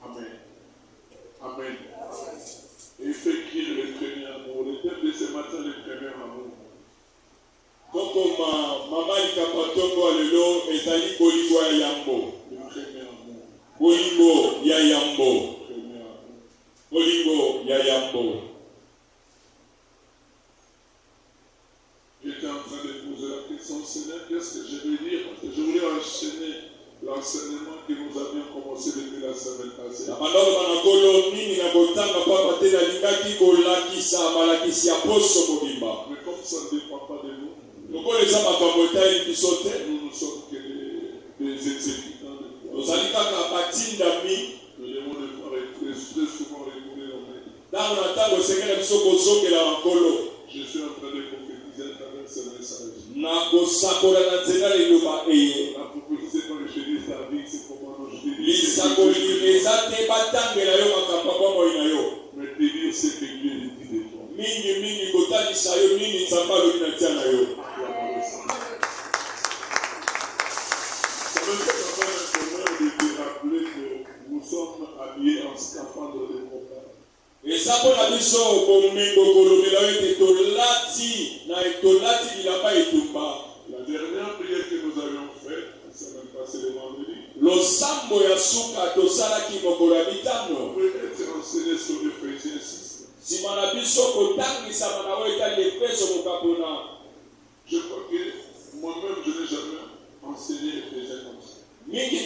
Amen. Amen. Il fait qui le premier amour? Le thème de ce matin, le premier amour. Donc, maman Kapatongo Alelo est allé Bolingo ya Yambo. Le premier amour. Bolingo ya Yambo. Le premier amour. Bolingo ya Yambo. J'étais en train de poser la question, Seigneur, qu'est-ce que je vais dire? Parce que je voulais enchaîner l'enseignement que nous avions commencé depuis la semaine passée. Mais comme ça ne dépend pas de nous, nous ne sommes que des exécutants de foi. Nous devons très souvent retourner nos mains. Je suis en train de prophétiser à travers ce message. La prophétie, c'est quand je dis ta vie, c'est comment je dis. Mais te dire ce que Dieu dit de toi. Ça me fait avoir un problème de te rappeler que nous sommes habillés en scaphandre de combat. Et ça pour la mission Bomengo Kolomela était Tolati na Tolati il a pas été pas. La dernière prière que nous avions faite, la semaine passée le vendredi, Lo sambo ya suka tosala ki mokolo bitano. peut être enseigné sur Éphésiens 6. Si manabiso kotangisa mana weta l'Efeso mokapona. Je crois que moi-même je n'ai jamais enseigné Éphésiens comme ça. Mingi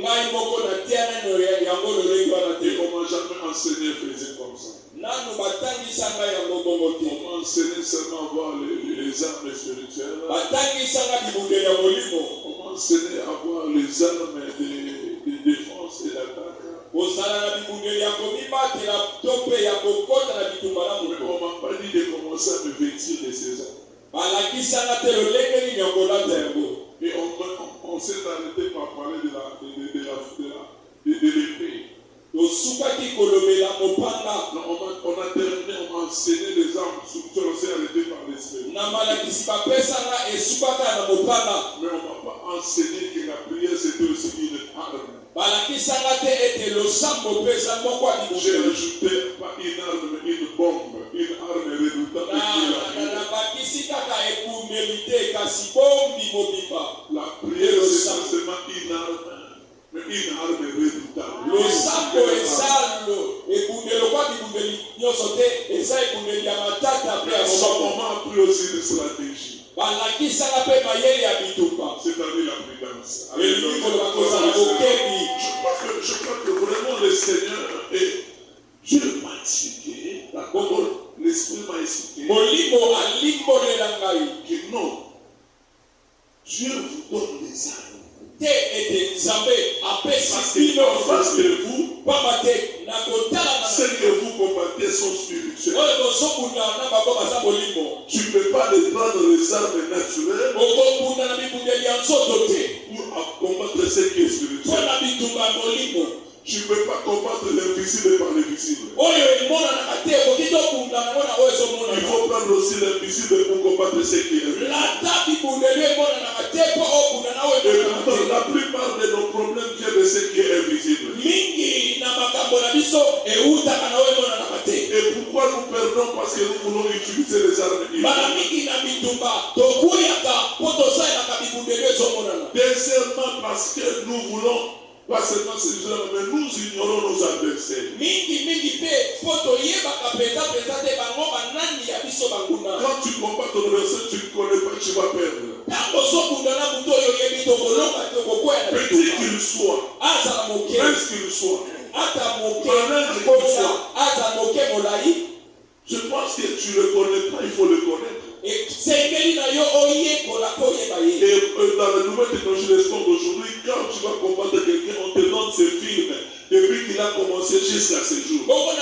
ngai moko na tiana no yango lo lengo na te. Et on m'a jamais enseigné Éphésiens comme ça. Nanu batangisa ngai yango bongote. On m'a enseigné seulement à voir les armes spirituelles. Batangisa ngai bibunde ya molimo. On m'a enseigné à voir les armes de défense et d'attaque. On m'a pas dit de commencer à me vêtir de ces armes. Et on s'est arrêté par parler de l'épée. Non, on a terminé, on m'a enseigné les armes, on s'est arrêté par l'esprit. Mais on ne m'a pas enseigné que la prière c'était aussi une arme. J'ai ajouté pas une arme, mais une bombe, une arme redoutable. La prière c'est seulement une arme, mais une arme redoutable. On m'a appris aussi une stratégie. C'est-à-dire la prudence. Je crois que vraiment le Seigneur et Dieu m'a expliqué, l'Esprit m'a expliqué que non, Dieu vous donne des armes. Parce qu'en face de vous, celles que vous combattez sont spirituelles. Tu ne peux pas les prendre les armes naturelles pour combattre ce qui est spirituel. Tu ne peux pas combattre l'invisible par l'invisible. Il faut prendre aussi l'invisible pour combattre ce qui est invisible. Et pourtant, la plupart de nos problèmes viennent de ce qui est invisible. Et pourquoi nous perdons? Parce que nous voulons utiliser les armes invisibles. Deuxièmement, parce que nous voulons pas seulement ces armes, mais nous ignorons nos adversaires. Quand tu combats ton adversaire, tu ne connais pas, tu vas perdre. Petit qu'il soit, mince qu'il soit, je pense que tu ne le connais pas, il faut le connaître. Et dans la nouvelle technologie de sport d'aujourd'hui, quand tu vas combattre quelqu'un, on te donne ce film depuis qu'il a commencé jusqu'à ce jour. Quand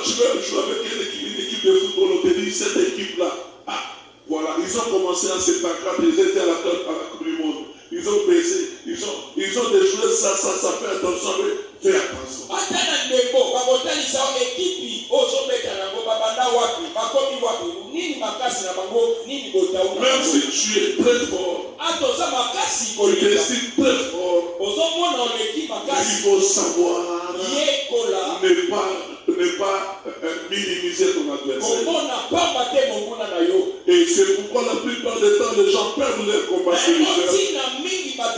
tu veux jouer avec une équipe de football, on te dit cette équipe-là, voilà, ils ont commencé en 74, ils étaient à la Coupe du Monde. Ils ont baissé, ils ont des joueurs, ça fait attention, fais attention. Même si tu es très fort, tu décides très fort, il faut savoir ne pas minimiser ton adversaire. Et c'est pourquoi la plupart du temps, les gens perdent leur combat spirituel. Parce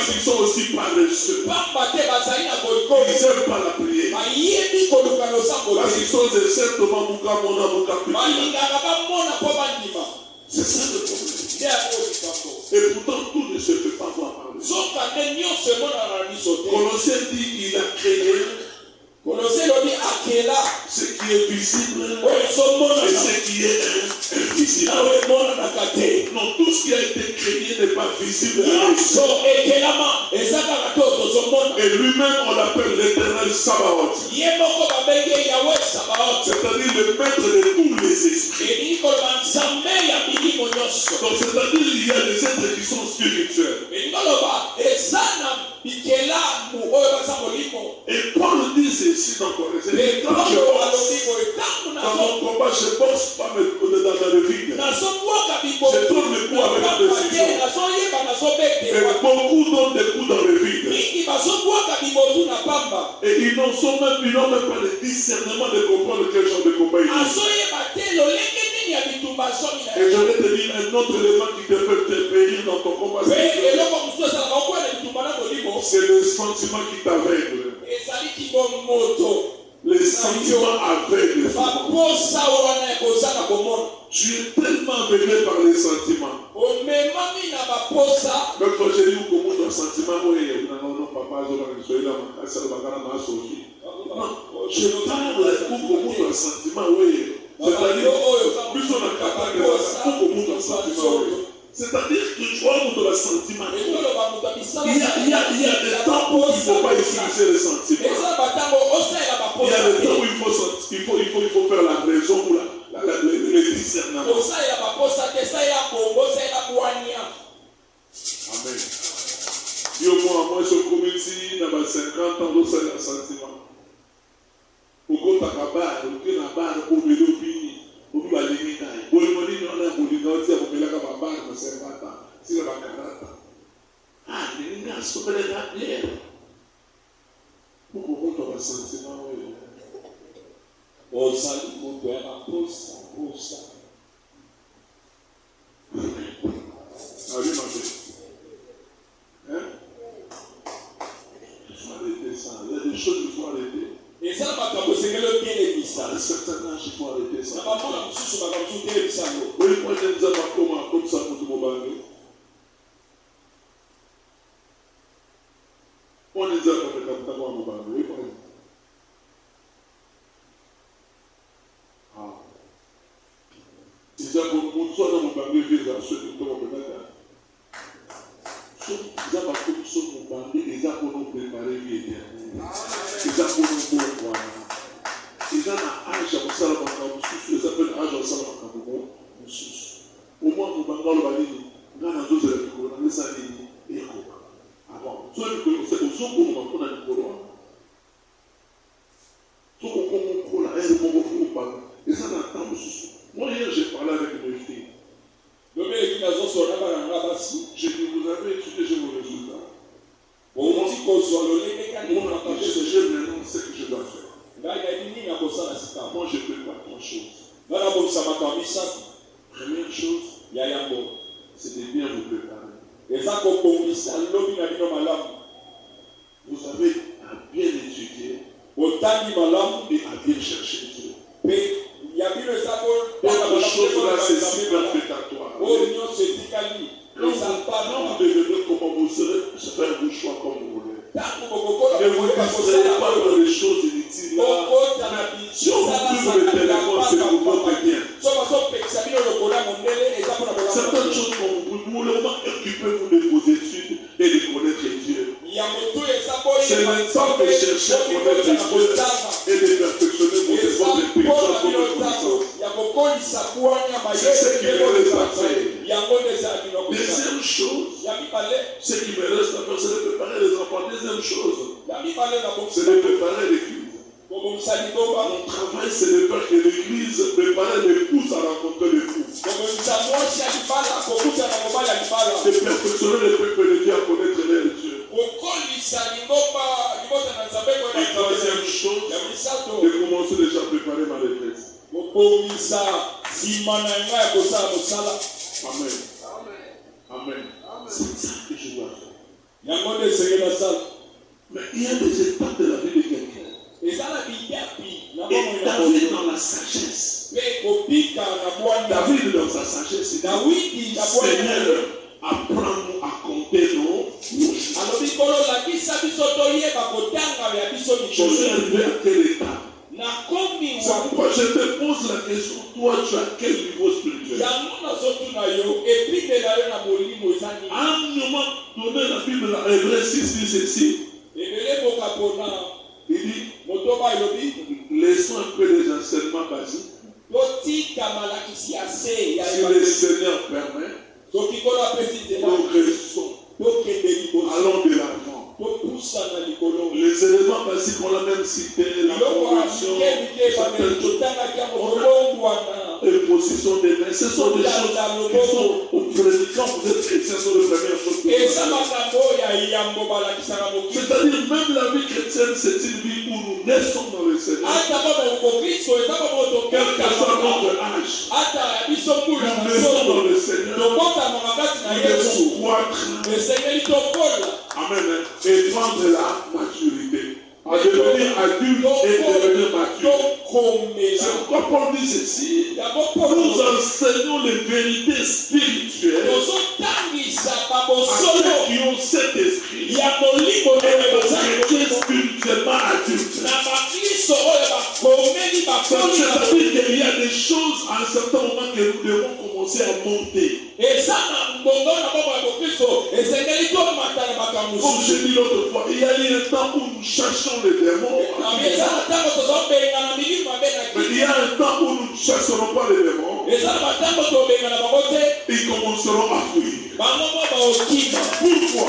qu'ils sont aussi paresseux. Ils n'aiment pas la prière. Parce qu'ils sont des cercles c'est ça le problème. Et pourtant, tout ne se fait pas voir par lui. Colossiens dit il a créé ce qui est visible et ce qui est invisible. Non, tout ce qui a été créé n'est pas visible. Et lui-même, on l'appelle l'éternel Sabaoth. C'est-à-dire le maître de tous les esprits. Donc, c'est-à-dire qu'il y a des êtres qui sont spirituels. Et Paul dit ceci dans Corinthiens. Quand dans mon combat, je ne pense pas dans le vide. Je tourne le coup avec la précision. Et beaucoup donnent des coups dans le vide. Et ils n'ont même pas le discernement de comprendre quel genre de combat ils ont. Et je vais te dire un autre élément qui te fait te périr dans ton combat. C'est le sentiment qui t'aveugle. Les sentiments aveugles. Tu es tellement aveuglé par les sentiments. Mais quand j'ai dit au monde un sentiment, non, papa, je vais là, je parle au monde un sentiment, c'est-à-dire, plus on a capable de faire au monde un sentiment, c'est-à-dire que tu vois un sentiment. Il y a des temps où il ne faut pas utiliser les sentiments. Il y a des temps où il faut faire la raison ou le discernement. Amen. Moi, je commence dans 50 ans, c'est un sentiment. Pourquoi tu as la barre pour me l'opinion? Pour me l'alimenter. Pour me dire, on a pour me dire, on me l'a barre pour 50 ans. Si on a 40 ans. Ah, les gars, c'est pas les bière. Pourquoi tu as un sentiment? On s'allie pour faire un poste. Allez, ma belle. Hein? Il faut arrêter ça. Il y a des choses qu'il faut arrêter. Et ça, à un certain âge, il faut arrêter ça. Oui, moi, je ne sais pas comment, comme ça, pour tout le monde. On ne sait pas comment on va faire. Oui, moi. Ah. Ils ont pour soit dans mon banquier, ils ont ceux qui ont peut-être. Ils ont pas comme ça, mon banquier, ils ont pour nous préparer vie éternelle. Ils ont pour nous voir. Ils ont un âge à ça, ils appellent âge à ça, au moins, mon banquier, on va dire, dans la dose de la figure, on a ça, et avant. Soit nous connaissons, aux hommes, on a le couloir. Soit on comprend la haine, on comprend pas. Et ça, dans le temps, moi, hier, j'ai parlé avec mes filles. J'ai dit, vous avez étudié, j'ai vos résultats. J'ai maintenant ce que je dois faire. Moi, je ne fais pas grand-chose. Première chose, c'est de bien vous préparer. Vous avez à bien étudier et à bien chercher Dieu. Autre chose là, c'est superfétatoire. Quand vous devenez comment vous serez, faites vos choix comme vous voulez. Ne vous distrayez pas dans les choses inutiles là. Si on vous trouve le téléphone, c'est pour votre bien. Certaines choses qu'on vous voulez occupez-vous de vos études et de connaître Dieu. C'est le temps de chercher à connaître Dieu et de perfectionner votre spirituel pour votre connaissance. C'est ce qui me reste à faire. Deuxième chose, ce qui me reste à faire, c'est de préparer les enfants. Deuxième chose, c'est de préparer l'église. Mon travail, c'est de faire que l'Église prépare l'épouse à rencontrer l'époux. De perfectionner le peuple de Dieu à connaître leur Dieu. Et troisième chose, de commencer déjà à préparer ma retraite. Amen. Amen. C'est ça que je dois faire. Mais il y a des étapes de la vie de quelqu'un. Et David dans la sagesse. David dans sa sagesse. Seigneur, apprends-nous à compter nos jours. Je suis arrivé à quelle étape? C'est pourquoi je te pose la question, toi tu as quel niveau spirituel? À un moment donné, la Bible, dans Hébreux 6 dit ceci. Il dit, laissons un peu les enseignements basiques. Si le Seigneur permet, progressons. Allons de l'avant. Les éléments basiques, on l'a même cité, la conversion, les positions des mains, ce sont des choses qui sont au président, vous êtes chrétien, ce sont les premières choses. C'est-à-dire, même la vie chrétienne, c'est une vie où nous naissons dans le Seigneur. Quel que soit notre âge, nous naissons dans le Seigneur. Nous devons croître. Amen. Et prendre la maturité. À devenir adulte et devenir mature. C'est pourquoi Paul dit ceci. Nous enseignons les vérités spirituelles à ceux qui ont cet esprit. Et aux chrétiens spirituellement adultes. C'est-à-dire qu'il y a des choses à un certain moment que nous devons commencer à monter. Comme j'ai dit l'autre fois, il y a eu un temps où nous cherchons les démons. Mais il y a un temps où nous ne chercherons pas les démons. Ils commenceront à fuir. Pourquoi?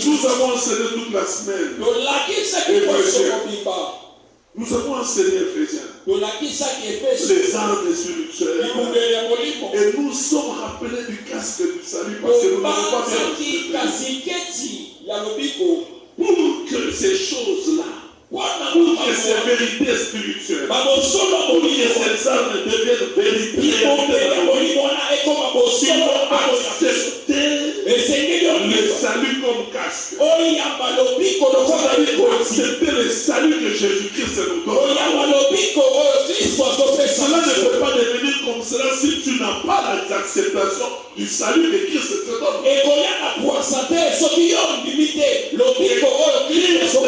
Nous avons enseigné toute la semaine. Nous avons enseigné Éphésiens. Les armes spirituelles. Et nous sommes rappelés du casque du salut parce que nous n'avons pas bien. Pour que ces choses-là, pour que ces vérités spirituelles, pour que ces armes deviennent vérités, ils vont accepter le salut comme casque. Accepter le salut que Jésus-Christ nous donne. Cela ne peut pas devenir comme cela si tu n'as pas l'acceptation du salut que Christ te donne.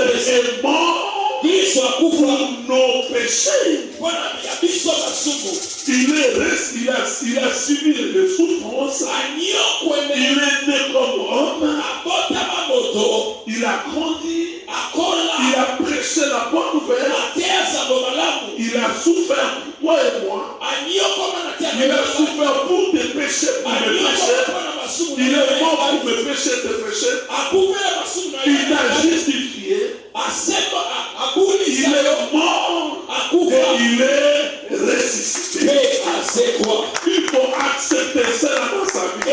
Christ est mort pour nos péchés. Il a subi les souffrances. Il est né comme homme. Il a grandi. Il a prêché la bonne nouvelle. Il a souffert pour toi et moi. Il a souffert pour tes péchés, pour mes péchés. Il est mort pour mes péchés, tes péchés. Il t'a justifié. Il est mort et il est ressuscité. Il faut accepter cela dans sa vie.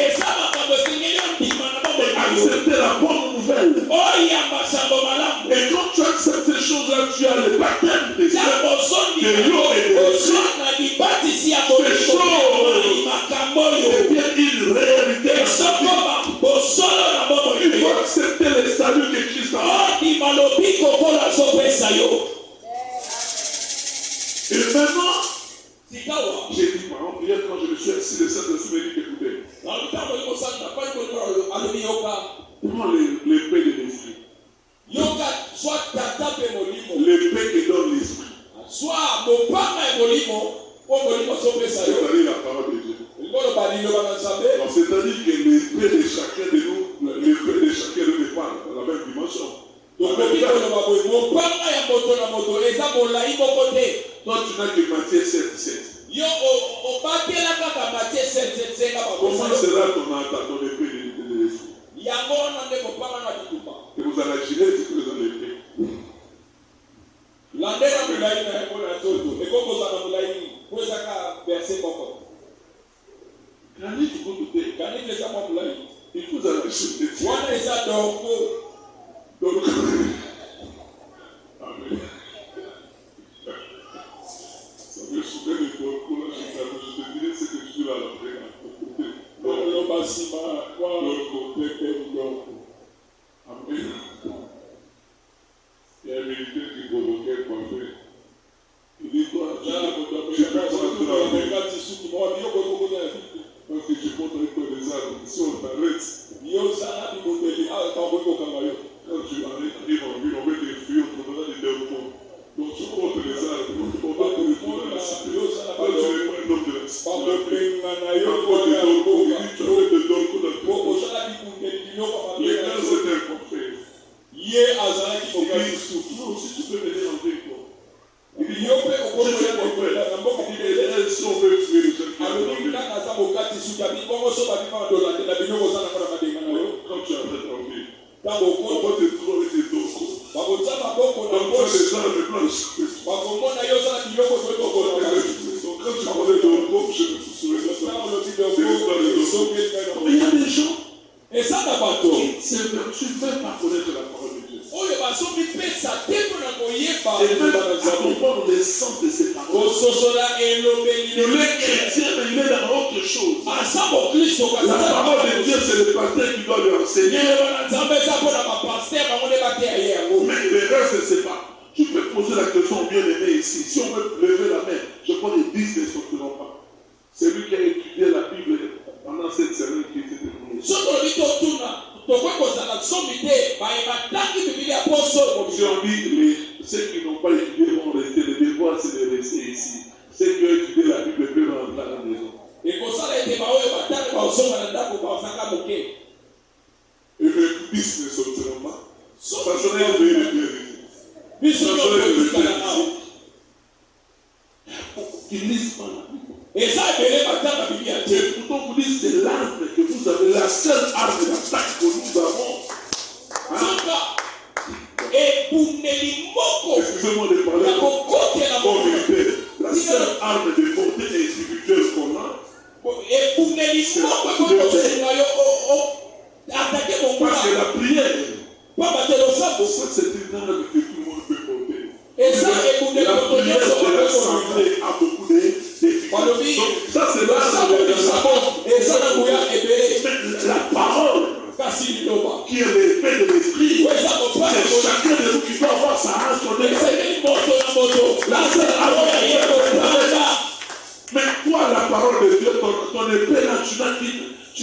Accepter la bonne nouvelle. Et quand tu acceptes ces choses-là, tu as le baptême de l'eau et de l'esprit. Ces choses deviennent une réalité. Il faut accepter le salut que Christ a. Et maintenant, j'ai dit, par exemple, hier quand je me suis assis, le Saint-Esprit m'a dit d'écouter. Prends l'épée de l'esprit. L'épée qui donne l'esprit. C'est-à-dire la parole de Dieu. Alors, c'est-à-dire que l'esprit de chacun de nous, l'esprit de chacun de nous n'est pas dans la même dimension. Toi, tu n'as que Matthieu 7. Comment sera ton épée de l'esprit? Et vous allez agir, c'est que vous allez l'épée. Can you go to take? Can you get some of life? Il faut arracher. What is that dog? Donc, amen. Ça me souvient de ton coup là, je te dirai ce que tu vas après. Amen. Il y a un militaire qui provoquait quoi faire. Il dit toi, je peux rentrer dans la main. Parce que tu montres avec toi des armes. Si on t'arrête, quand tu arrives en ville, on veut te fuir, on te donne des développements. Donc tu montres les armes, on va te retourner dans la cité. Quand tu es pas un homme de la cité, quand tu es de Dorco dans le monde, les gars c'est un forfait. Non, si tu peux venir en ville, quoi. Il dit, si on veut fuir les gens qui arrivent en ville, quand tu arrives en ville, on va te trouver des Dorco. Donc tu as des armes blanches. Donc quand tu connais Dorco, je me souviens de ça. Il y a des gens qui se veulent pas connaître la parole de Dieu. Et même à comprendre le sens de ces paroles. Il est chrétien, mais il est dans autre chose. La parole de Dieu, c'est le pasteur qui doit lui enseigner. Mais le reste, je ne sais pas. Tu peux poser la question au bien-aimé ici. Si on veut lever la main, je crois les 10 ne sortiront pas. C'est lui qui a étudié la Bible pendant cette semaine qui était déroulée. Si on dit ceux qui n'ont pas étudié vont rester, le devoir c'est de rester ici. Ceux qui ont étudié la Bible peuvent rentrer à la maison. Et les 10 ne sortiront pas. Parce qu'on est obéi de Dieu. Ils lisent pas la Bible. Et pourtant vous dites c'est l'arme que vous avez, la seule arme d'attaque que nous avons. Excusez-moi de parler comme militaire. La seule arme de portée individuelle qu'on a, parce que la prière, ça c'est une arme que tout le monde peut porter. La prière de l'assemblée a beaucoup d'efficacité. Donc ça c'est l'arme de l'assemblée. Mais la parole qui est l'épée de l'esprit, c'est chacun de nous qui doit avoir sa race connectée. La seule arme mais toi, la parole de Dieu, ton épée là, tu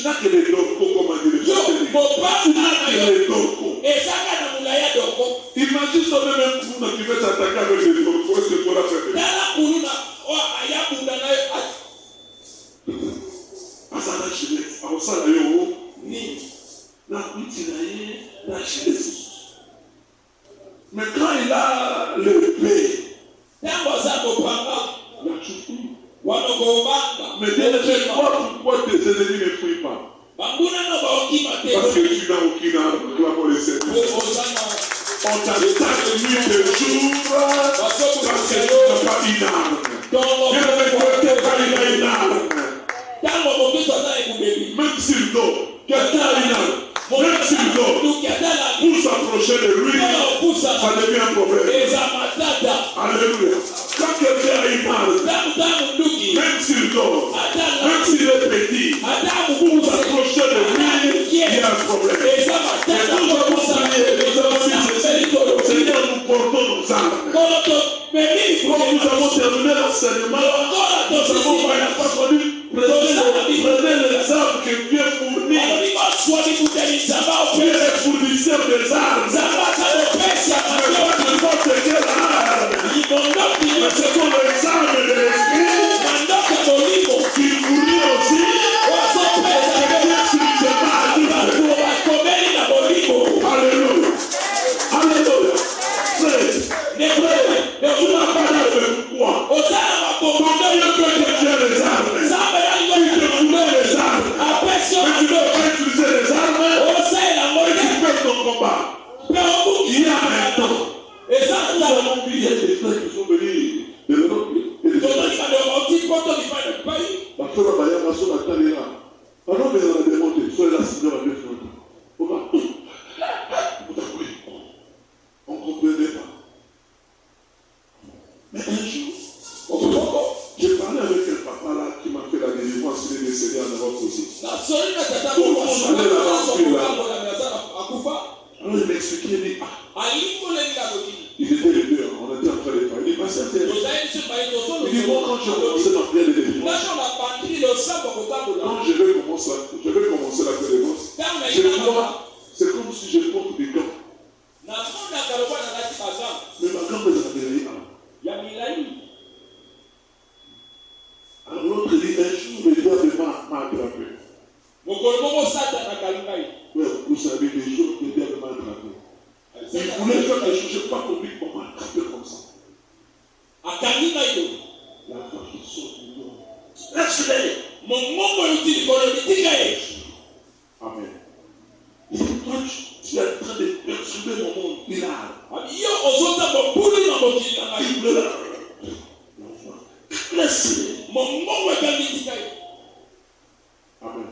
n'as que les dorcos, comme on dit les gens. Tu n'as que les dorcos. Imagine toi-même un coup qui veut s'attaquer avec les dorcos. Est-ce que tu pourras faire des mais quand il a l'épée, là tu fouilles. Mais bien pourquoi tes ennemis ne fouillent pas? Parce que tu n'as aucune arme, clamons le Seigneur. On t'attaque nuit et jour parce que tu n'as pas une arme. Bien avec il a une arme. Même s'il dort, quelqu'un a une arme. Même s'il dort, pour s'approcher de lui, ça devient un problème. Alléluia. Quand quelqu'un a une arme, même s'il dort, même s'il est petit, pour s'approcher de lui, il y a un problème. Et nous avons prié, nous avons dit, Seigneur, nous portons nos armes. Quand nous avons terminé l'enseignement, nous avons pas connu. Prenez les armes que Dieu fournit. Dieu est fournisseur des armes. Mais pas n'importe quelle arme. Mais ce sont les armes de l'esprit qui fournit aussi. Alléluia. Alléluia. Tu n'as pas d'arme pourquoi? Pourquoi Dieu peut te faire les armes? Il te fournit les armes. Alors, mais on a démonté. Soit là, Seigneur, à Dieu, on ne comprenait pas. Mais un jour, j'ai parlé avec un papa là qui m'a fait la délivrance, il est décédé en Europe aussi. Alors il m'expliquait, il dit, il était les deux, on était en train de parler. Il dit, pas certain. Il dit, moi quand je commençais ma prière de délivrance, quand je vais commencer la délivrance, je vois, c'est comme si je porte des gants. Mais ma grand-mère a réveillé. Alors l'autre dit, un jour, le diable m'a attrapé. Oui, vous savez, les jours, le diable m'a attrapé. Il voulait faire quelque chose, je n'ai pas compris comment attraper comme ça. La femme qui sort du monde. Laisse-le. Amen. Il dit, toi, tu es en train de perturber mon monde. Il a. Il pleure. Laisse-le. Amen.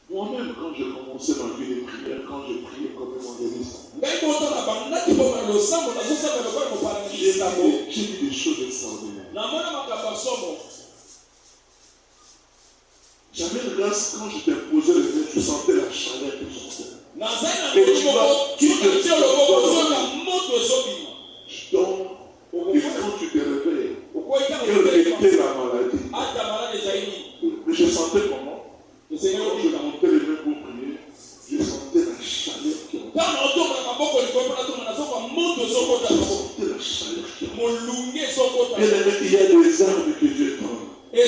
Moi-même, quand je commençais ma vie de prière, quand je priais comme évangéliste, j'ai vu des choses extraordinaires. J'avais une grâce, quand je t'imposais les mains, tu sentais la chaleur qui sortait. Et tu dois quitter donc, et quand tu te réveilles, quelle était la maladie? Mais je sentais comment? Quand je montais les mains pour prier, je sentais la chaleur qui montait. Il y a des armes que Dieu donne. Mais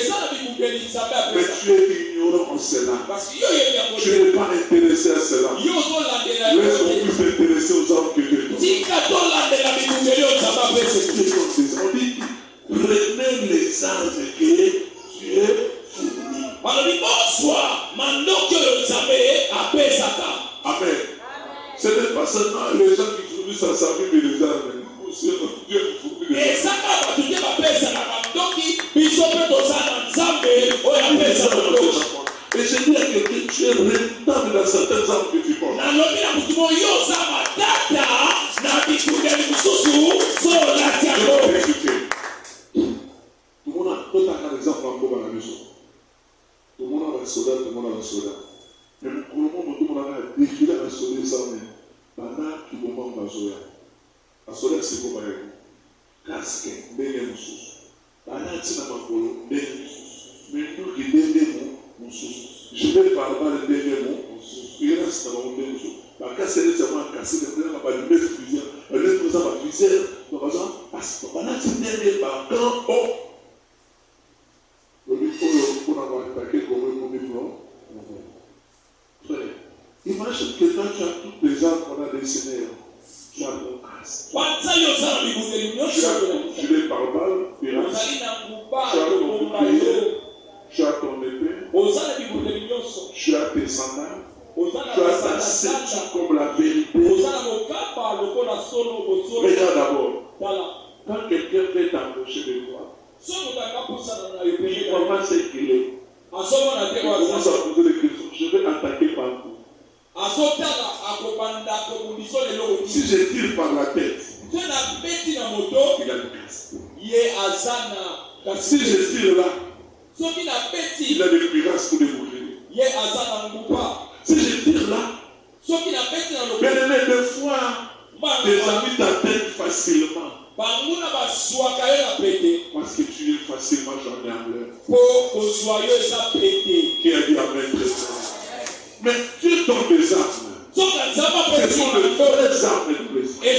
tu es ignorant en cela. Tu n'es pas intéressé à cela. Laisse-moi plus s'intéresser aux armes que Dieu donne. On dit, prenez les armes que Dieu fournit. Amen. Ce n'est pas seulement les gens qui fournissent à sa vie, mais les armes. Dieu fournit les Et je dis à quelqu'un, tu es rentable dans certaines armes que tu portes. Tout le monde a un exemple en Boba la maison. Tout le monde a un soldat, tout le monde a un soldat. Mais pour le moment, tout le monde a un défilé à un soldat sans même. Pendant tout le monde a un soldat. Un soldat, c'est quoi par exemple? Casque, ndenge mususu. Pendant que tu n'as pas polo, ndenge mususu. Mais tout qui ndenge mususu. Je vais parler de ndenge mususu. Il reste dans le ndenge mususu. Parce que c'est nécessairement cassé, le président va lui mettre plusieurs. Le président va plusieurs. Par exemple, parce que pendant que tu ndenge par quand, oh. Le but pour avoir attaqué comme un premier plan. Imagine que quand tu as toutes les armes qu'on a dessinées, tu as ton casque. Tu les pare-balles, tu as ton bouclier, tu as ton épée, tu as tes sandales, tu as ta ceinture comme la vérité. Regarde d'abord, quand quelqu'un veut t'embaucher de toi, il commence à qu'il est. Il commence à poser des questions. Je vais attaquer par où? Si je tire par la tête, il a du casque. Si je tire là, il a des cuirasses pour les boucliers. Si je tire là, bien aimé, des fois, tes amis t'atteignent facilement. Parce que tu es facilement joignable. Qui a dit amen très fort. Mais Dieu donne des armes. Ce sont les vraies armes de l'esprit.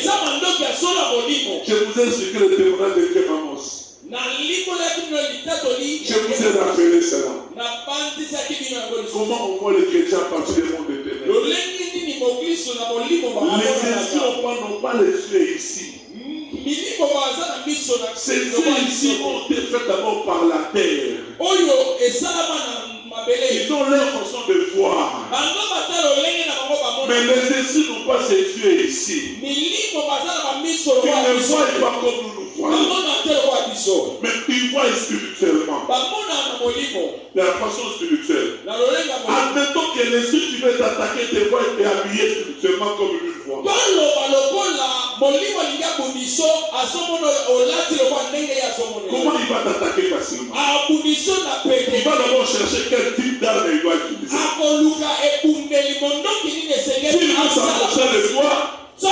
Je vous ai expliqué le témoignage de Dieu Amos. Je vous ai rappelé cela. Comment on voit les chrétiens partir du monde éternel? Les esprits n'ont pas les yeux ici. Ces yeux ici ont été faits d'abord par la terre. Ils ont leur façon de voir. Mais les esprits n'ont pas ces yeux ici. Ils ne voient pas comme nous nous voyons. Mais ils voient spirituellement. de la façon spirituelle. Admettons que l'esprit qui veut t'attaquer te voit et habillé spirituellement comme une voix. Comment il va t'attaquer facilement? Il va d'abord chercher quel type d'arme il doit utiliser. S'il veut s'approcher de toi, il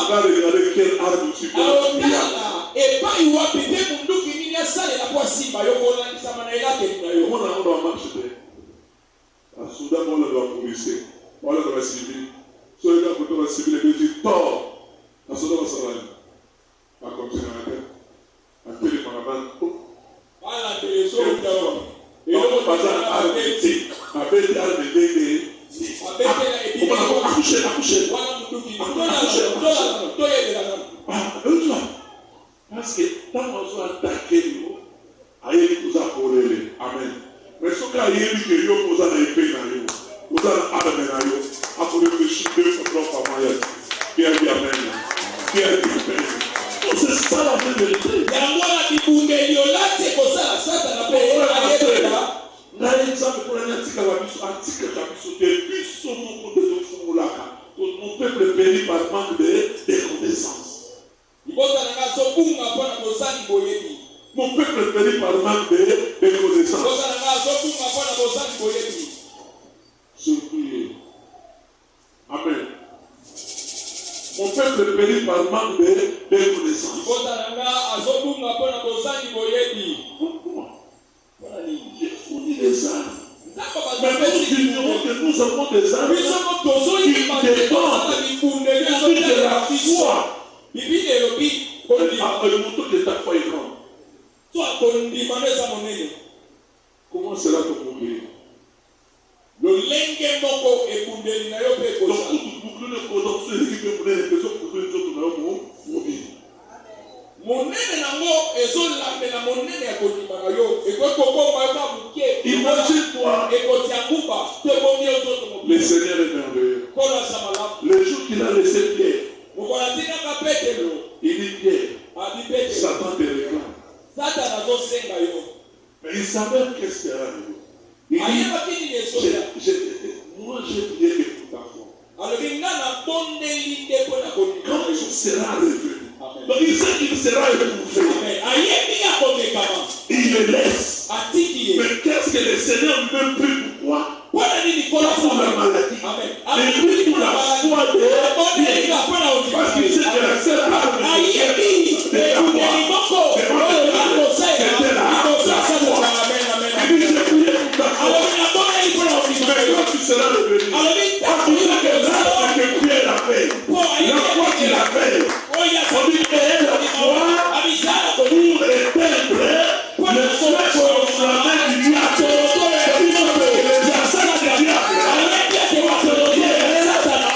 va regarder quelle arme tu peux utiliser. Comment on doit marcher? À Soudan, on doit policer. On doit civil. Soit il doit être civil et dire tort. À Soudan, on s'en va. À continuer à faire. À téléphone. Voilà, et donc, par exemple, avec des armes de accoucher. Parce que tant qu'on soit attaqué, aïe, nous a corrélé. Amen. Mais ce cas, il y a eu que vous avez épée dans vous. Vous avez amené dans vous. Après, vous réfléchissez deux fois par mois. Qui a dit amen? Qui a dit amen? C'est ça la vérité. N'a exemple pour un article mon peuple périt par manque de connaissances. Mon peuple périt par manque de connaissances. Surpris. Amen. Mon peuple périt par manque de connaissances. On dit des armes. Mais nous ignorons que nous avons des armes qui dépendent de la foi. Le montant de ta foi est grand. Comment cela te boucler? Donc, toute boucle de production qui peut boucler les personnes pour que les autres n'aient mobile. Imagine-toi, le Seigneur est merveilleux. Le jour qu'il a laissé Pierre, il dit Pierre, Satan te réclame. Mais il savait qu'est-ce qu'il arrive. Il dit, moi j'ai prié que pour ta foi. Quand tu seras revenu, donc il sait qu'il sera éprouvé. Il le laisse. Mais qu'est-ce que le Seigneur lui prie pourquoi? Pour la maladie. Il prie pour la foi de Pierre. Parce qu'il sait que la seule arme de Pierre, c'était la foi. C'était la foi. Il dit, j'ai prié pour ta foi. Mais quand tu seras revenu, quand tu sais que l'arme que Pierre a fait, la foi qu'il a fait, on dit que la foi pour éteindre le feu enflammé du diable.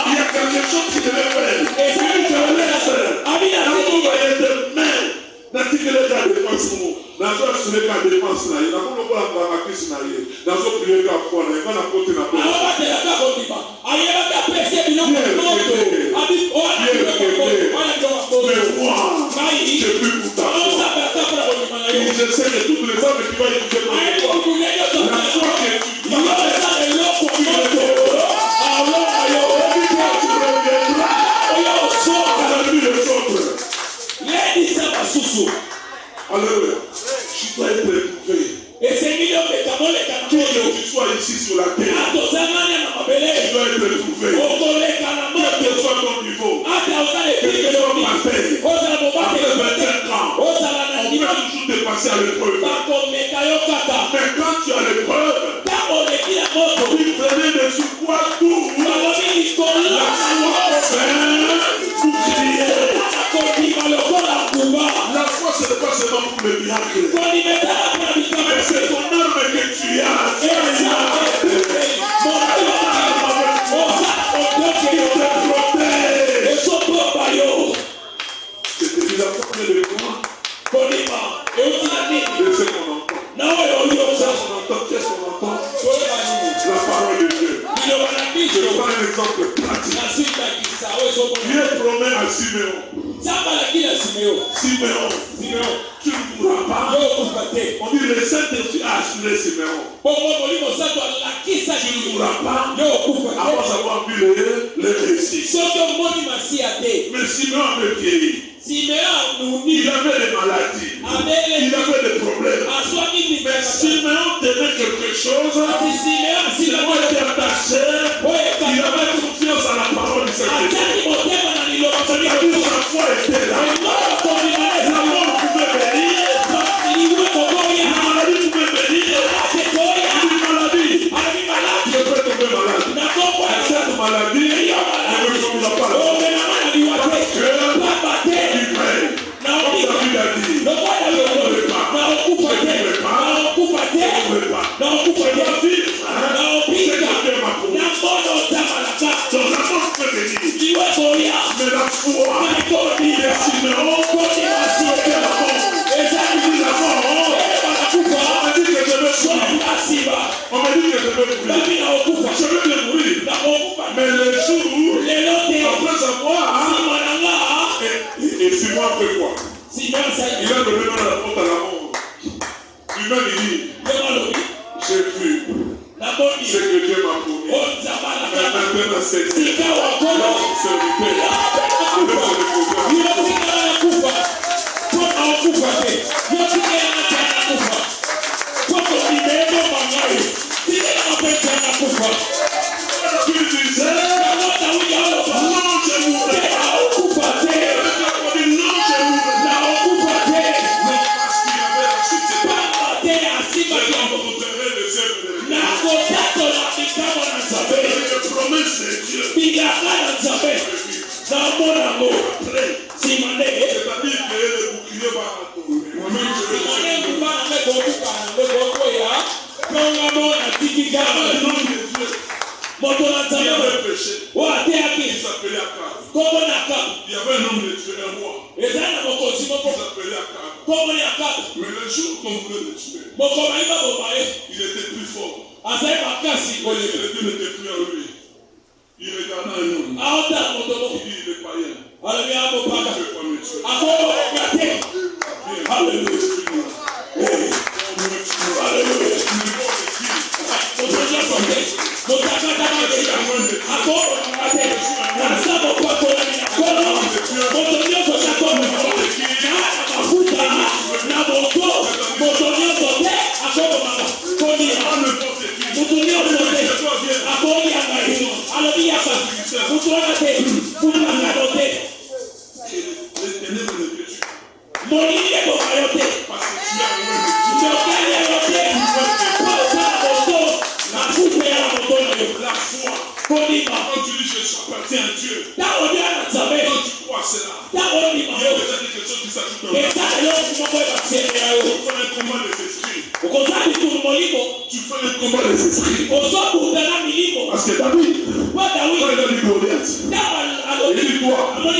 Il y a quelque chose qui devait faire. Et si tu le laisses, l'amour va être même. N'as-tu la défense? Nazo assurer la défense na yé. Nazo lokola mbanga kisi na yé. Nazo prier ka foi na yé. Ngana kote na pesa. Mais moi, je prie pour ta foi. Et je sais que toutes les hommes qui vont écouter pour toi, la foi que tu alléluia. Tu dois être éprouvé. Qui que tu sois ici sur la terre, tu dois être éprouvé. Quel que soit ton niveau, quel que soit ma paix, après 25 ans, on peut toujours te passer à l'épreuve. Mais quand tu as l'épreuve, il prenait des sous-poids tout. La foi fait bouclier. La foi, ce n'est pas seulement pour le miracle. Mais c'est ton arme que tu as. C'était déjà combien de fois? De ce qu'on entend. Qu'est-ce qu'on entend? La parole de Dieu. Je vais prendre un exemple pratique. Dieu promet à Siméon. Siméon, tu ne pourras pas. On dit le Saint-Esprit a assuré Siméon. Tu ne pourras pas avant avoir vu les récits. Mais Siméon avait vieilli. Il avait des maladies. Il avait des problèmes. Mais Siméon tenait quelque chose. Siméon était attaché. Il avait confiance à la parole du Seigneur. Sa foi était là. La mort pouvait venir. La maladie pouvait venir. Une maladie. Je peux tomber malade. Et cette maladie ne me tombera pas là. Parce que il prie. Comme David a dit. Je ne mourrai pas. Je ne mourrai pas. Je ne mourrai pas. Je dois vivre. C'est que Dieu m'a promis. Donc la mort peut venir. Mais la foi de Siméon était la mort. Et ça dit la mort. On me dit que je vais mourir. On me dit que je vais mourir. Je vais bien mourir. Mais le jour après avoir, et Simon fait quoi? Il a donné dans la porte à la mort. Lui-même il dit, j'ai vu ce que Dieu m'a promis. Mais maintenant c'est Dieu. Il a serviteur. Je vais se tu disais, non, je mourrai pas. Il y avait un homme de Dieu, un roi. Il s'appelait Akab. Mais le jour qu'on voulait le tuer, il était plus fort. Le Dieu n'était plus en lui. Il regardait un homme. Il dit, il est païen. Il ne peut pas me tuer. Alléluia. Quand tu dis je appartiens à Dieu, quand tu crois à cela, il y a déjà quelque chose qui s'ajoute dans la vie. Tu fais un combat des esprits. Tu fais un combat des esprits. Parce que David, quand il a dit Goliath, il dit quoi? Au lieu de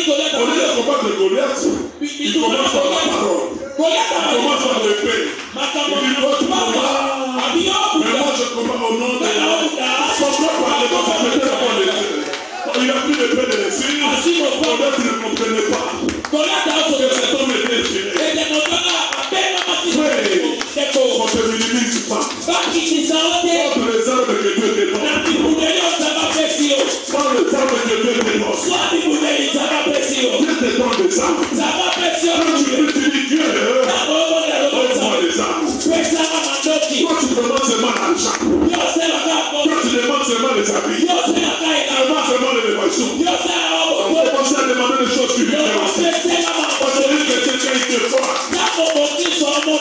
combattre Goliath, il commence par la parole. Il commence par l'épée. Il dit toi tu combats. Mais moi je combats au nom de Dieu. Il a pris l'épée de l'esprit. Goliath ne comprenait pas. Cet homme était inspiré. On ne te minimise pas. Contre les armes que Dieu te donne. Prends les armes que Dieu te donne. Dieu te donne des armes. Quand tu dis Dieu, donne-moi les armes. Quand tu demandes seulement l'argent, quand tu demandes seulement les habits, demandes seulement l'élévation, on commence à demander des choses spirituelles. Parce que quelqu'un qui te voit,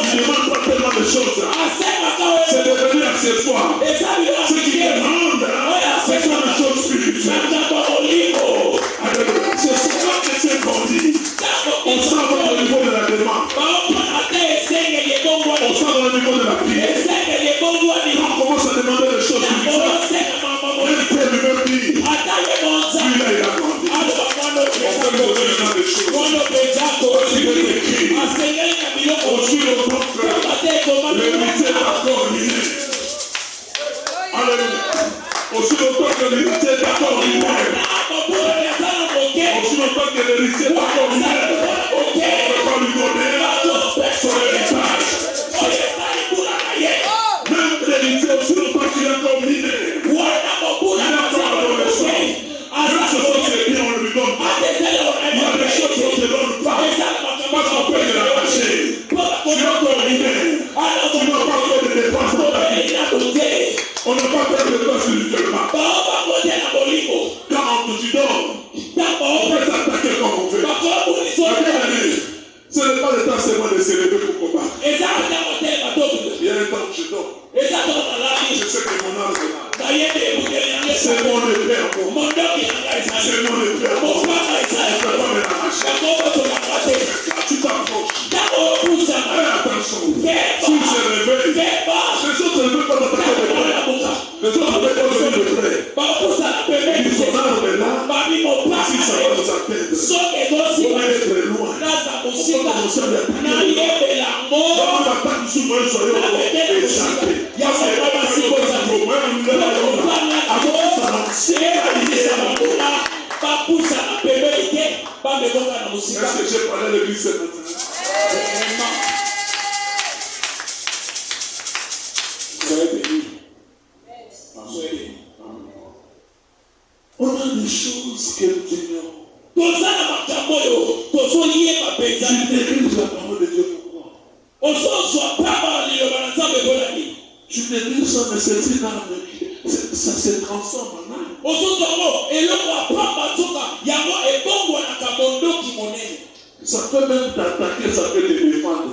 il ne demande pas tellement de choses. C'est devenu accessoire. Ce qui demande, c'est comme une chose spirituelle. C'est souvent que c'est qu'on dit. On s'en va au niveau de la demande. On s'en va au niveau de la prière. On commence à demander des choses spirituelles. Même Pierre lui-même dit, lui là il a grandi. On peut lui donner maintenant des choses. Parce qu'il est écrit, on suit le propre, l'héritier d'accord ruiné. Alléluia. On suit le propre, l'héritier d'accord ruiné. On suit le propre, l'héritier d'accord ruiné. On ne peut pas lui donner son héritage. On n'a pas peur de toi spirituellement. Quand tu dors, on peut s'attaquer comme on veut. Ce n'est pas le temps seulement de se lever pour combattre. Il y a un temps où je dors. Je sais que mon âme est là. C'est mon épée encore. C'est mon épée encore. Je ne peux pas me l'arracher. Quand tu t'approches, fais attention. Si je réveille, les autres ne veulent pas t'attaquer de près. Les autres ne veulent pas venir de près. Ils sont là, on est là. Si ça va nous atteindre, on va être loin. On va commencer à l'attaquer. Quand on attaque souvent, soyons échappés. Est-ce que j'ai parlé à l'église ce matin? On a des choses que nous ignorons. Tu négliges la parole de Dieu pourquoi? Tu négliges ça, mais c'est une arme. Ça se transforme en arme. Ça peut même t'attaquer, ça peut te défendre.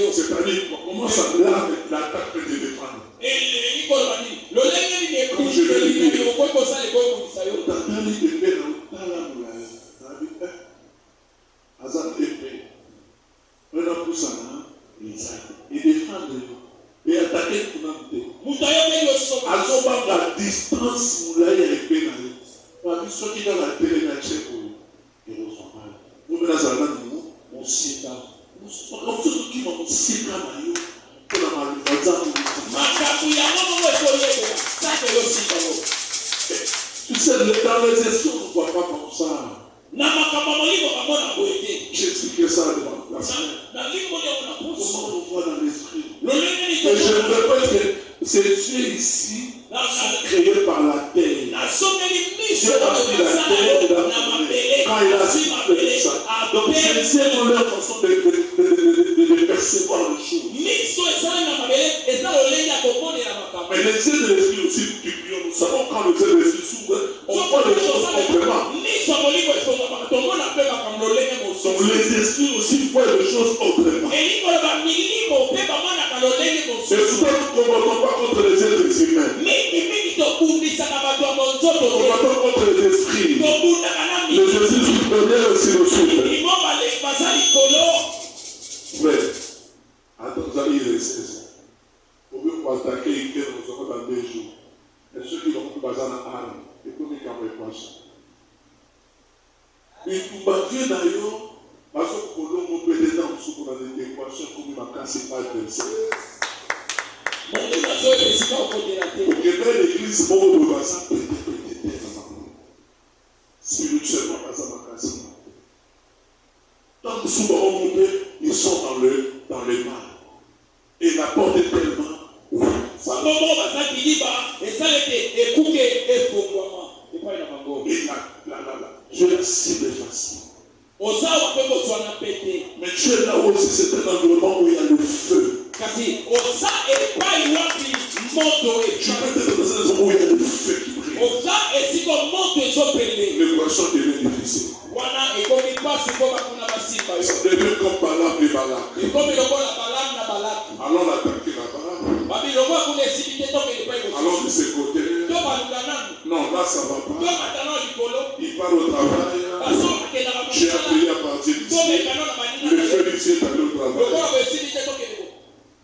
C'est-à-dire, comment ça l'attaque peut te défendre? Comme je l'ai dit, il défend et attaquer pour la distance où là il y a épée dans lui. Ceux qui dans la télé n'achètent pour ils reçoivent mal. Nous venons à la nous, on s'y est là. Nous sommes ceux qui vont s'y là pour la malheureuse. Tu sais, dans les gestions, on ne voit pas comme ça. J'ai expliqué ça devant la semaine. Comment on voit dans l'esprit? Et je ne veux pas que ces dieux ici sont créés par la terre. Dieu a pris la terre quand il a fait ça. Donc c'est leur façon de percevoir les choses. Mais les yeux de l'esprit aussi, nous savons quand les yeux de l'esprit s'ouvrent, on voit les choses autrement. Donc les esprits aussi voient les choses autrement. Et souvent nous ne combattons pas contre les êtres humains. Nous combattons contre les esprits. Les esprits supérieurs aussi le souffrent. Frère, attends, vous allez y rester. Vous pouvez attaquer et que nous sommes dans 2 jours. Et ceux qui n'ont pas besoin d'armes, et pour nous quand même pas ça. Et tout bâtir d'ailleurs, parce que pour l'homme, on peut être dans des équations comme il m'a cassé par le Pour que dans l'église, bon, on va ça péter. Spirituellement, pas ça m'a cassé. Tant que souvent on monte, ils sont dans le mal. Et la porte est tellement ouverte. Je la cible facile. Mais tu es là aussi, c'est un environnement où il y a le feu. Tu peux être dans une zone où il y a le feu qui brille. L'équation devient difficile. Ça devient comme Balaam et Balak. Allons l'attaquer là-bas. Allons de ce côté. Non, là ça va pas. Il part au travail. J'ai appris à partir d'ici. Le feu d'ici est allé au travail.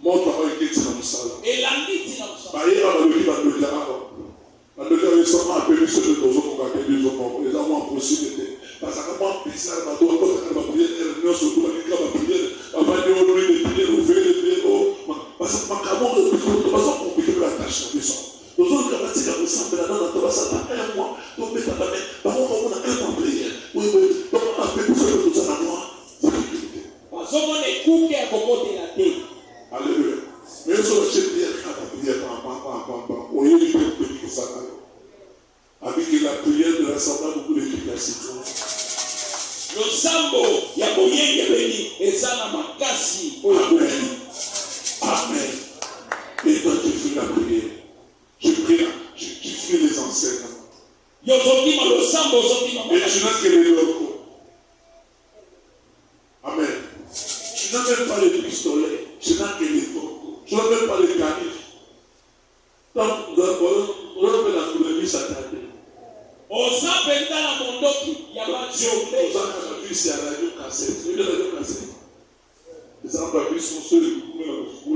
Mon travail est dans le salon. D'ailleurs, on a le livre de l'Arab. On a le livre récemment appelé ceux de nos hommes qui ont été les hommes en possibilité. Parce que moi, bizarre, ma doigt, quand elle va prier, elle est surtout la Bible va prier, elle va dire au nom de prier, au fait de prier, parce que ma camon, de façon compliquée, la tâche, la maison. Nous autres, quand on dit qu'on s'en fait là-dedans, on va s'attendre à 1 mois, donc mettre la main, par contre, on a 1 mois de prière. Oui, donc on a fait tout ça, tout ça, la mois. Alléluia. Mais je suis prière, quand la prière, avec la prière de l'assemblée, beaucoup d'efficacité. Amen. Amen. Et toi, tu fais la prière. Tu pries là. Tu fais les enseignements. Et tu n'as que les locaux. Amen. Tu n'as même pas les pistolets. Tu n'as que les locaux. Tu n'as même pas les canifs. Donc, nous avons fait la couleur s'attarder. On c'est à la radio cassette. Tu veux la radio cassette? Les gens ont pris son seul et le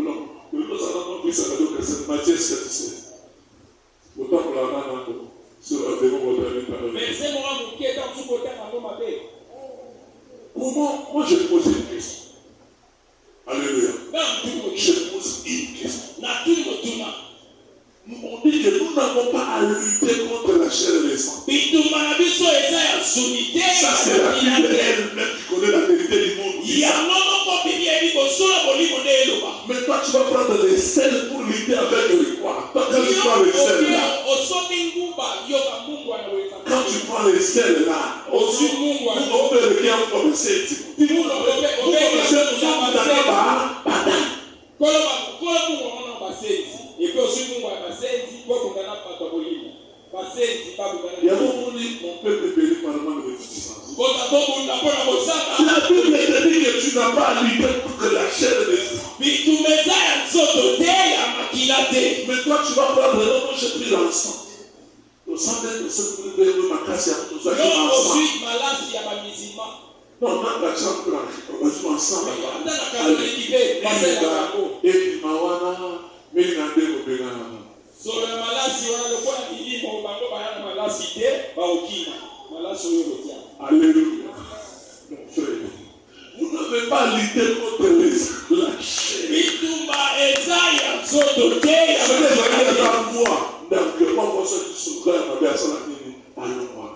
non. Le nous avons pris sa radio cassette. Matthieu 7,16. Autant pour la main sur la démon moi je pose une question. Alléluia. Je pose une question. On dit que nous n'avons pas à lutter contre la chair et le sang. Ça, c'est la Bible elle-même qui connaît la vérité du monde. Mais toi, tu vas prendre les sels pour lutter avec le quoi? Toi, quand tu prends les sels là, quand tu prends les sels là, on peut le faire comme c'est. Il y a beaucoup de mon peuple béni par le manque de puissance. La Bible te dit que tu n'as pas à lutter contre la chair et le sang. Mais toi, tu vas prendre le nom, j'ai pris l'encens. Le sang de ce ma casse à tout ça. Non, non, la chambre blanche. On va jouer ensemble. Et puis, Mawana, mais il y a des gens. Alléluia. Mon frère, vous n'avez pas lutter contre la chair. Alléluia.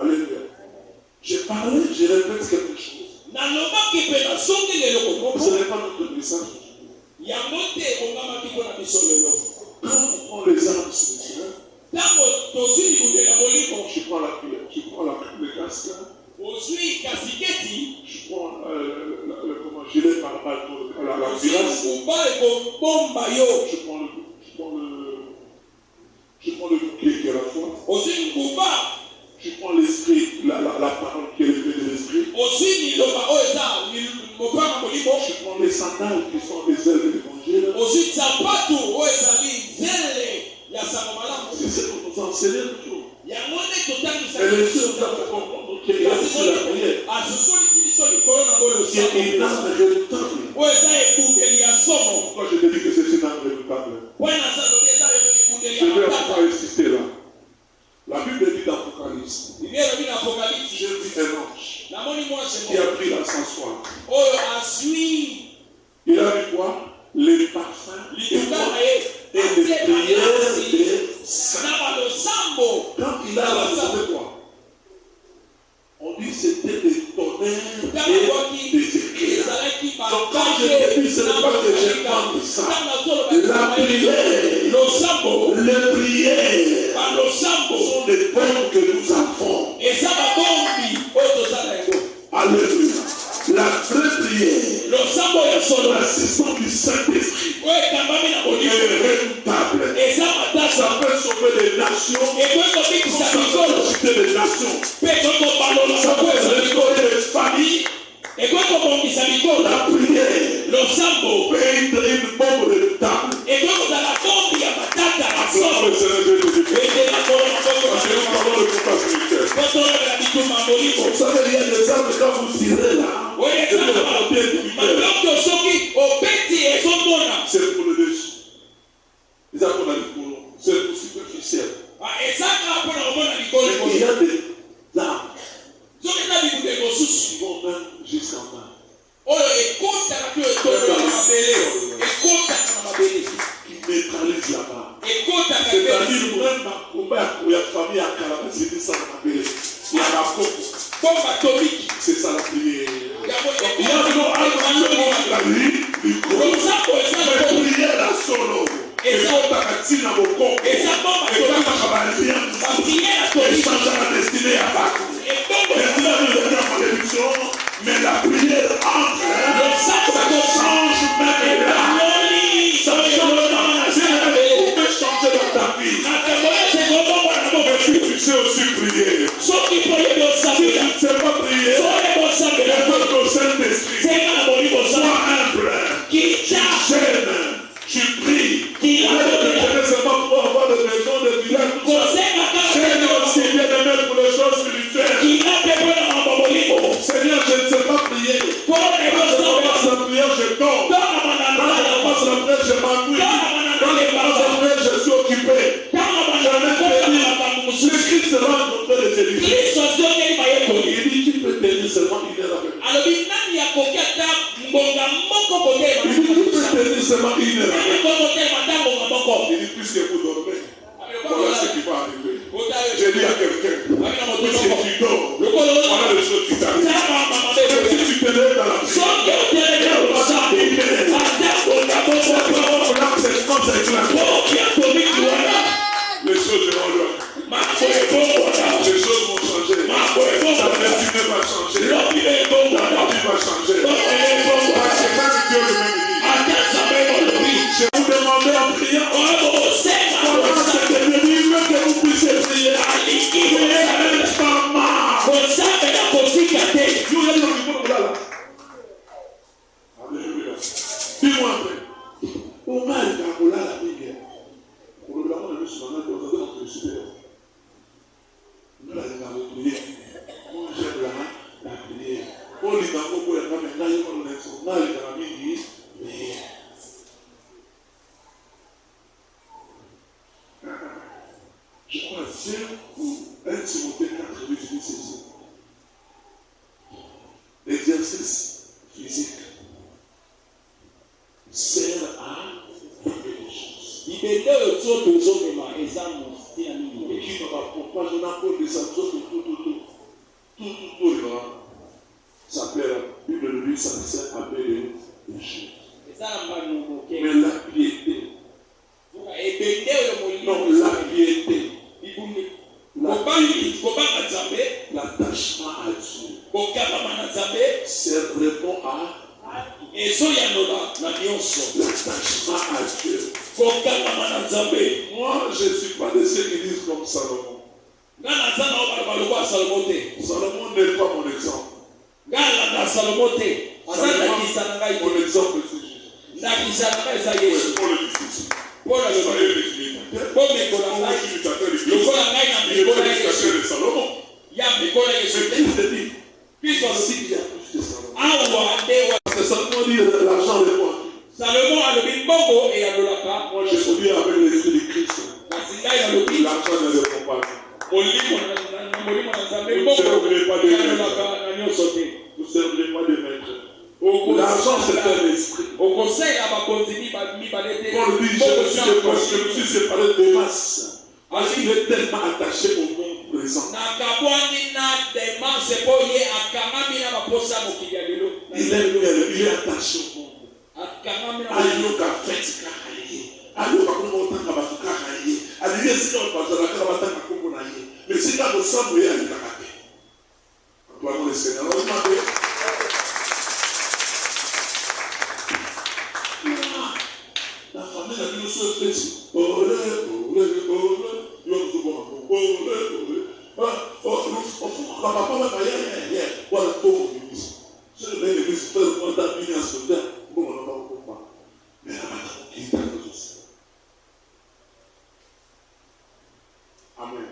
Alléluia. J'ai parlé, je répète quelque chose. Ce n'est pas notre message. Quand on prend les armes sur le Seigneur, je prends la pierre, je prends le casque, je prends le gilet par balle, la cuirasse, je prends le bouclier qui est la foi. Je prends l'esprit, la parole qui est l'épée de l'esprit. Je prends les sandales qui sont les ailes de l'évangile. C'est ce qu'on nous enseigne toujours. Et les sœurs doivent comprendre qu'il y a sur la prière. Il y a une âme redoutable. Pourquoi je te dis que c'est une âme redoutable? Je vais encore insister là. La Bible dit d'Apocalypse. J'ai vu un ange qui a pris la s'asseoir. Il a vu quoi? Les parfums et les prières des saints. Quand il a raconté quoi? On dit que c'était des tonnerres et des éclairs. Donc quand je te dis, ce n'est pas que j'ai entendu ça. La prière, les prières sont des bombes que nous avons. Alléluia. La vraie prière, l'assistance du Saint-Esprit est redoutable. Ça peut sauver les nations, ça peut susciter les nations, ça peut restaurer les familles. La prière peut être une bombe redoutable. Acclamons le Seigneur Jésus-Christ. Vous savez, il y a des armes quand vous tirez là. C'est pour le dessus. Les armes qu'on a dit pour c'est pour superficiel. Mais il y a des armes qui vont même jusqu'en bas. Qui neutralisent là-bas. C'est-à-dire même la famille à Calabas, c'est ça qu'on appelle. Il y a la coque. C'est ça la prière. Il y a la nuit, mais prière la solo. Et quand tu as tiré dans vos corps, et quand tu as la destinée religion. Kristo azongeli mayekoli. Il dit tu peux tenir seulement une heure avec moi. Alobi nani akoki ata ngonga moko kotema. Il dit tu peux tenir seulement une heure avec moi. Nani kotema ata ngonga moko. Il dit puisque vous dormez, voilà ce qui va arriver. J'ai dit à quelqu'un, puisque tu dors, voilà les choses qui t'arrivent. Si tu te lèves dans la prière, les choses seront là. Les choses vont changer. Ta destinée va changer. Ta vie va changer. Parce que même Dieu lui-même dit, je vous demandais en priant. Voilà ce que Dieu dit, que vous puissiez prier. Priez instamment. Alléluia. Dis-moi un peu. Au moins, il y a la Bible. Pour le moment, on a vu sur la main, on a vu sur la main. Nous l'avons prié. Moi, j'aime la prière. On lit dans vos poèmes, maintenant, il y a un national, il y a un ministre. Je crois que c'est 1 Timothée 4, 8, ceci. L'exercice physique sert à faire les choses. Qui ne va pas, je n'ai pas de ça, tout. Ça plaît, la Bible le dit, ça sert à faire les choses. Mais la piété. Non, la piété. L'attachement à Dieu. C'est répond à l'attachement à Dieu. Moi, je ne suis pas de ceux qui disent comme Salomon. Salomon n'est pas mon exemple. Mon exemple, c'est Jésus. Pour le difficile. Pour le de Salomon. Puis aussi, il y a plus de Salomon. C'est Salomon dit l'argent de moi. Salomon a le bimbongo et a le lapa. Je suis bien avec l'esprit de Christ. L'argent ne répond pas. Vous ne servirez pas de maître. L'argent, c'est un esprit. Paul dit, je me suis séparé de masse. Parce qu'il est tellement attaché au monde présent. Il est attaché au monde. Mais si la personne est à l'État, acclamons le Seigneur. La famille a dit nous sommes petits. Amen.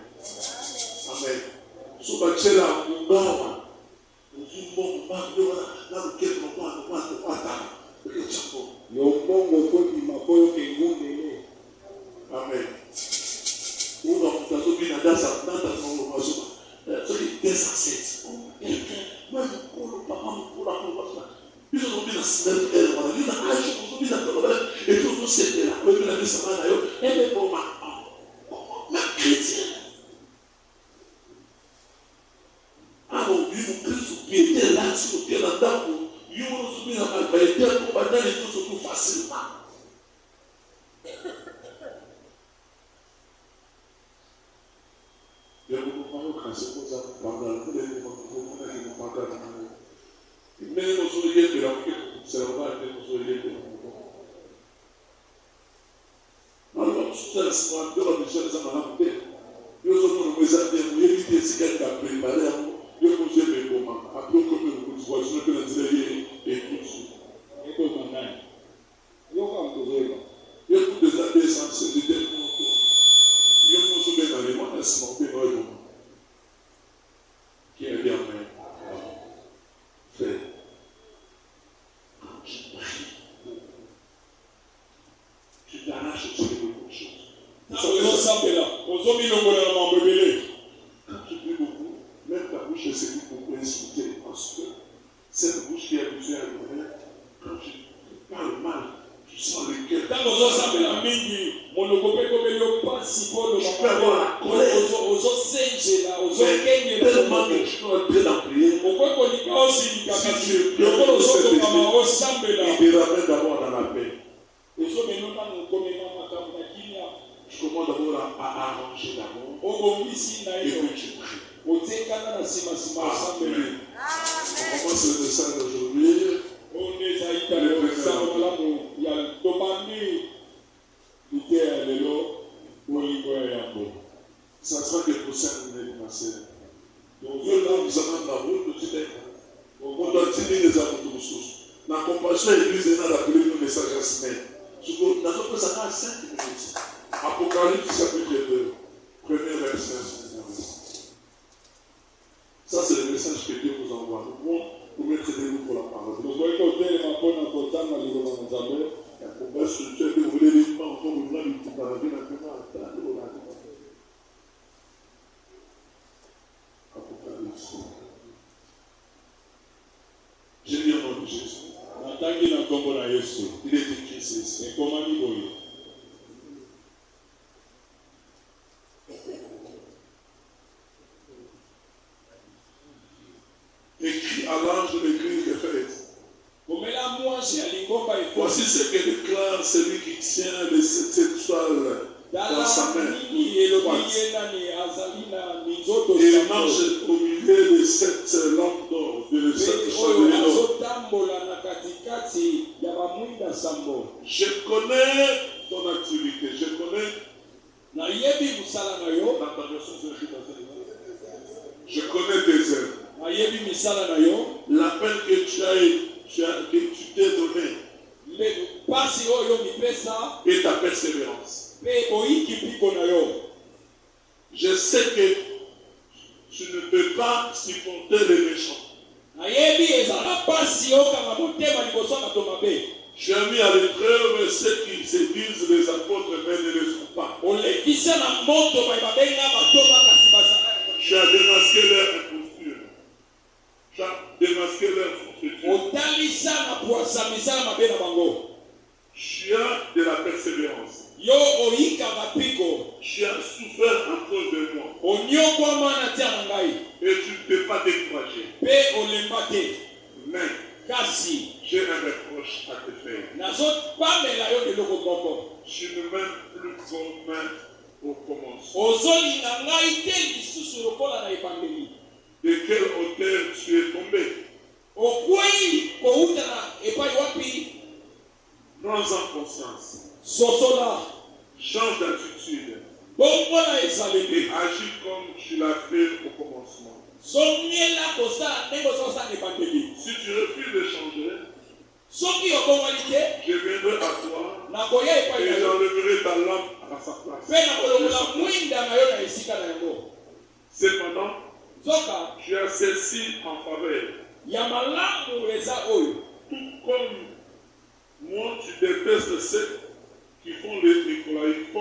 Amen. Amen. Quand tu pries beaucoup, bouche, c'est pour insulter. Parce que cette bouche qui est habituée à l'oreille, quand tu parles mal, tu sens le cœur. Tu peux avoir la colère. Mais tellement que tu dois entrer dans la prière. Si tu es bien pour cette église, il te ramène d'abord dans la paix. Tu commences d'abord à arranger d'abord. Et puis tu pries. Amen. On commence le message d'aujourd'hui. Ça sera que pour 5 minutes, ma sœur. Donc, nous allons la route, on doit tenir les amours de nous. La compassion est l'église est dans la message à semaine. Ça sera 5 minutes. Apocalypse chapitre 2, premier verset. Ça, c'est le message que Dieu nous envoie. Nous pouvons nous mettre debout pour la parole. Vous voulez dire, encore une fois, il faut parler maintenant. Apocalypse. J'ai dit au nom de Jésus. Il est écrit ici. Écrit à l'ange de l'église d'Éphèse. Voici ce que déclare celui qui tient les 7 étoiles dans sa main. Il marche au milieu des 7 lampes d'or, des 7 chandeliers d'or. Je connais ton activité, je connais la version je connais tes œuvres. L'appel que tu t'es donné et ta persévérance. Je sais que tu ne peux pas supporter les méchants. Tu as mis à l'épreuve ceux qui se disent les apôtres, mais ne le sont pas. Tu as démasqué leur imposture. Tu as démasqué leur forfaiture. Tu as de la persévérance. Tu as souffert à cause de moi. Et tu ne peux pas décourager. Mais j'ai un reproche à te faire. Tu ne m'aimes plus comme au commencement. De quelle hauteur tu es tombé? Prends-en conscience. Change d'attitude. Et agis comme tu l'as fait au commencement. Si tu refuses de changer, je viendrai à toi et j'enlèverai ta lampe à sa place. Cependant, tu as ceci en faveur. Tout comme moi, tu détestes ceux qui font le nicolaïque.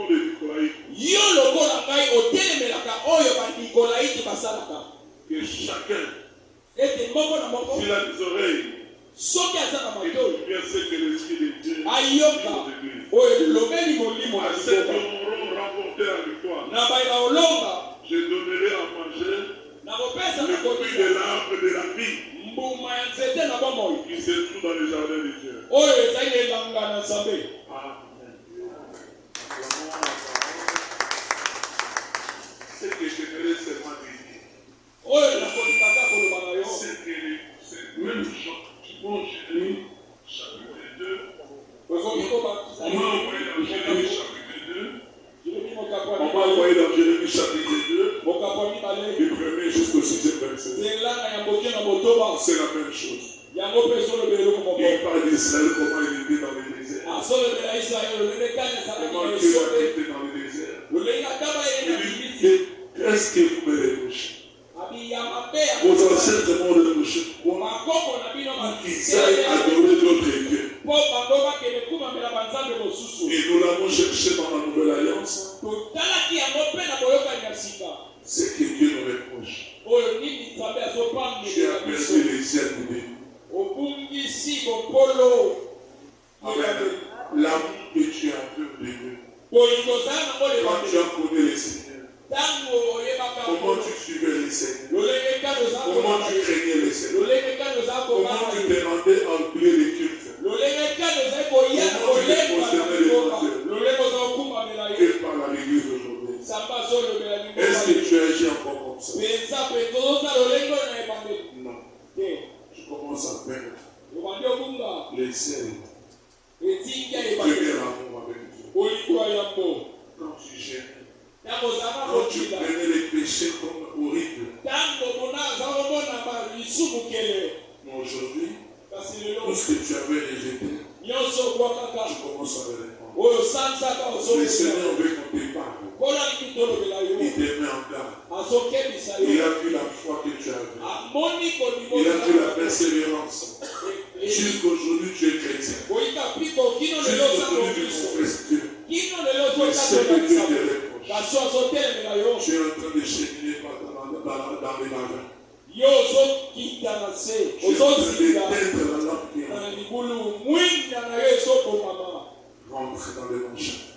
Que chacun, s'il a des oreilles, et bien ce que l'Esprit de Dieu dit aux églises. À ceux qui auront remporté la victoire, je donnerai à manger le fruit de l'arbre de la vie qui se trouve dans le jardin de Dieu. Amen. Ce que j'aimerais seulement dire, c'est que c'est même Jean qui prend Jérémie chapitre 2. On m'a envoyé dans Jérémie chapitre 2. On m'a envoyé dans Jérémie chapitre 2. Du premier jusqu'au 6e verset. C'est la même chose. Il parle d'Israël, comment il était dans le désert. Comment Dieu l'a quitté dans le désert. Il dit, qu'est-ce que vous me reprochez? Vos ancêtres m'ont reproché qu'ils aillent adorer d'autres dieux. Et nous l'avons cherché dans la nouvelle alliance. Ce que Dieu nous reproche. Tu as perdu les ailes de Dieu. Amen. L'amour que tu as vu de Dieu. Quand tu as connu les Seigneurs, comment tu suivais les Seigneurs? Comment tu craignais les Seigneurs? Comment tu te rendais en lieu de culte? Comment tu te prosternais devant Dieu? Que par la l'église aujourd'hui? Est-ce que tu agis encore comme ça? Non. Tu commences à perdre les ailes. Premier amour avec Dieu. Quand tu gênes, quand tu prenais les péchés comme horribles. Mais aujourd'hui, tout ce que tu avais rejeté, tu commences à le répondre. Le Seigneur veut qu'on te parle. Il te met en garde. Il a vu la foi que tu avais. Il a vu la persévérance. Jusqu'aujourd'hui, tu es chrétien. Jusqu'aujourd'hui, tu confesses Dieu. Mais ce que Dieu te reproche, tu es en train de cheminer dans les navires. Tu es en train d'éteindre la lampe qui est en rentre dans le bon chemin.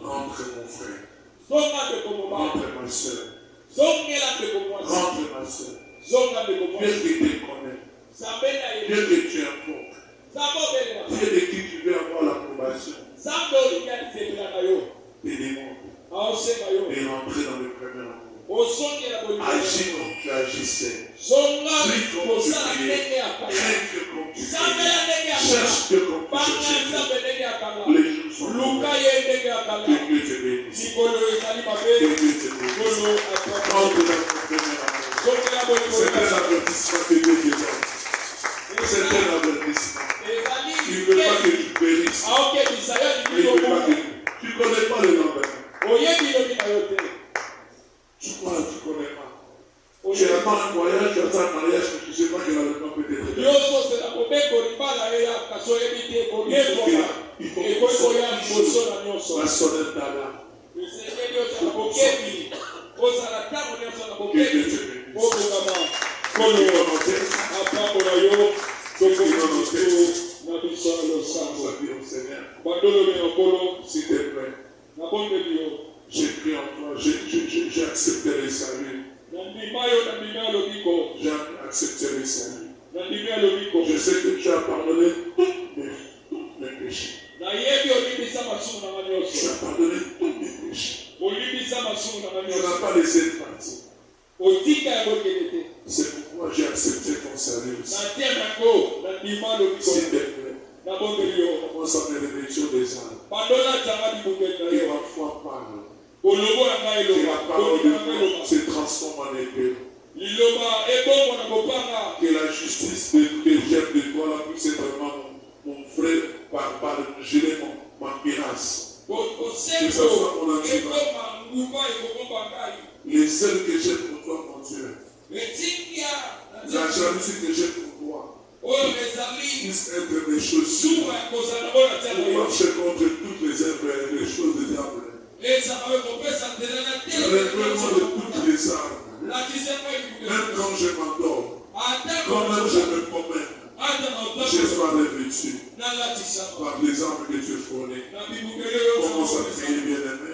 Rentre mon frère. Rentre ma soeur. Rentre ma soeur. Dieu qui te connaît. Dieu que tu invoques. Dieu de qui tu veux avoir l'approbation. Te demande de rentrer dans le premier amour. Agis comme tu agissais. Prie comme tu priais. Crains Dieu comme tu craignais. Cherche Dieu comme tu cherchais Dieu. Les jours sont mauvais. Que Dieu te bénisse. Que Dieu te bénisse. Rentre dans ton premier amour. C'est un avertissement que Dieu te donne. C'est un avertissement. Il ne veut pas que tu périsses. Il ne veut pas que tu ne connais pas le lendemain. Tu crois, tu ne connais pas. Tu attends un voyage, tu attends un mariage, mais tu ne sais pas que l'enlèvement peut être fait. Il faut que la sonnette d'alarme. Que Dieu te bénisse. Seigneur, s'il te plaît, j'ai pris en toi, j'ai accepté le salut. J'ai accepté le salut. Je sais que tu as pardonné tous mes péchés. Tu as pardonné tous mes péchés. Tu n'as pas laissé de partir. C'est pourquoi j'ai accepté ton salut aussi. S'il te plaît, commence à me réveiller sur des âmes. Et ma foi parle. Que la parole de Dieu se transforme en épée. Que la justice que j'aime de toi puisse être vraiment mon frère par le gilet, ma pirace. Que ça soit mon entourage. Les ailes que j'ai pour toi, mon Dieu. La jalousie que j'ai pour toi. Puisse être mes chaussures. Pour marcher contre toutes les œuvres et les choses du diable. Révèle-moi de toutes les armes. Même quand je m'endors, quand même je me promène, je sois revêtu par les armes que tu fournis. Commence à prier, bien-aimé.